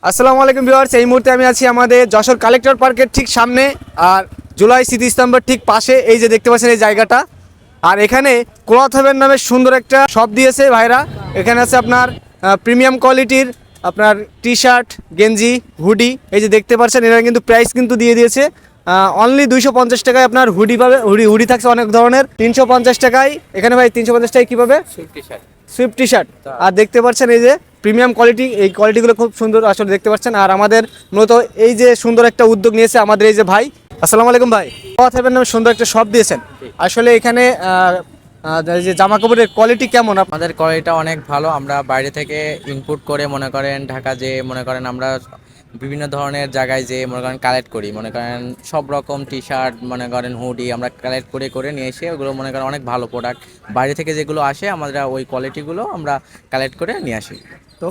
আসসালামু আলাইকুম ভিউয়ার্স, এই মুহূর্তে আমি আছি আমাদের যশোর কালেক্টর পার্কের ঠিক সামনে আর জুলাই স্মৃতিস্তম্ভের ঠিক পাশে। এই যে দেখতে পাচ্ছেন এই জায়গাটা, আর এখানে ক্লথ হেভেন নামে সুন্দর একটা শপ দিয়েছে ভাইরা। এখানে আছে আপনার প্রিমিয়াম কোয়ালিটির আপনার টি শার্ট, গেঞ্জি, হুডি। এই যে দেখতে পাচ্ছেন এরা কিন্তু প্রাইস কিন্তু দিয়ে দিয়েছে অনলি 250 টাকায় আপনার হুডি পাবে। হুডি থাকছে অনেক ধরনের 350 টাকায়। এখানে ভাই 350 টাকায় কী পাবে? Swift T shirt. আর দেখতে পাচ্ছেন এই যে প্রিমিয়াম কোয়ালিটি, এই কোয়ালিটিগুলো খুব সুন্দর আসলে দেখতে পাচ্ছেন। আর আমাদের মূলত এই যে সুন্দর একটা উদ্যোগ নিয়েছে আমাদের এই যে ভাই। আসসালামু আলাইকুম ভাই। ক্লথ হেভেন নামে সুন্দর একটা শপ দিয়েছেন। আসলে এখানে এই যে জামা কাপড়ের কোয়ালিটি কেমন? আমাদের কোয়ালিটিটা অনেক ভালো। আমরা বাইরে থেকে ইনপুট করে মনে করেন ঢাকা যে মনে করেন আমরা বিভিন্ন ধরনের জায়গায় যে মনে করেন কালেক্ট করি, মনে করেন সব রকম টি শার্ট, মনে করেন হুডি আমরা কালেক্ট করে করে নিয়ে এসে ওগুলো মনে করেন অনেক ভালো প্রোডাক্ট বাইরে থেকে যেগুলো আসে আমরা ওই কোয়ালিটিগুলো আমরা কালেক্ট করে নিয়ে আসি। তো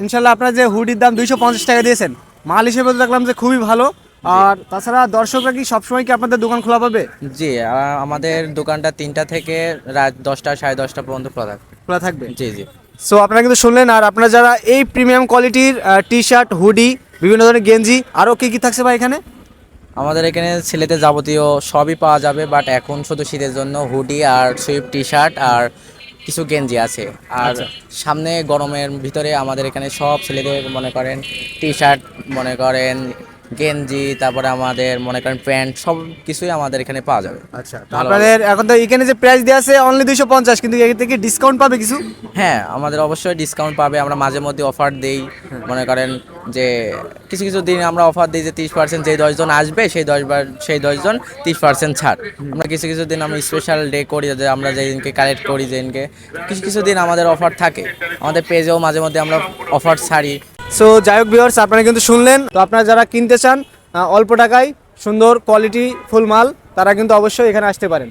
ইনশাল্লাহ আপনার যে হুডির দাম 250 টাকা দিয়েছেন, মাল হিসেবে তো দেখলাম যে খুবই ভালো। আর তাছাড়া দর্শকরা কি সবসময় কি আপনাদের দোকান খোলা পাবে? জি, আমাদের দোকানটা 3টা থেকে রাত 10টা 10:30 পর্যন্ত খোলা থাকবে। জি জি। সো আপনারা কিন্তু শুনলেন। আর আপনারা যারা এই প্রিমিয়াম কোয়ালিটির টি শার্ট, হুডি, বিভিন্ন ধরনের গেঞ্জি, আরও কী কী থাকছে ভাই এখানে? আমাদের এখানে ছেলেদের যাবতীয় সবই পাওয়া যাবে, বাট এখন শুধু শীতের জন্য হুডি আর সুইফট টি শার্ট আর কিছু গেঞ্জি আছে। আর সামনে গরমের ভিতরে আমাদের এখানে সব ছেলেদের মনে করেন টি শার্ট, মনে করেন গেঞ্জি, তারপরে আমাদের মনে করেন প্যান্ট, সব কিছুই আমাদের এখানে পাওয়া যাবে। আচ্ছা, তো আপনাদের এখন তো এখানে যে প্রাইস দেওয়া আছে অনলি 250, কিন্তু এর থেকে ডিসকাউন্ট পাবে কিছু? হ্যাঁ, আমাদের অবশ্যই ডিসকাউন্ট পাবে। আমরা মাঝে মধ্যে অফার দেই, মনে করেন যে কিছু কিছু দিন আমরা অফার দিই যে 30%, যেই 10 জন আসবে সেই 10 জন 30% ছাড়। আমরা কিছু কিছু দিন আমরা স্পেশাল ডে করি, যে আমরা যেদিনকে কালেক্ট করি যেদিনকে কিছু কিছু দিন আমাদের অফার থাকে। আমাদের পেজেও মাঝে মধ্যে আমরা অফার ছাড়ি। সো যাই হোক ভিউয়ার্স, আপনারা কিন্তু শুনলেন। তো আপনারা যারা কিনতে চান অল্প টাকায় সুন্দর কোয়ালিটি ফুল মাল, তারা কিন্তু অবশ্যই এখানে আসতে পারেন।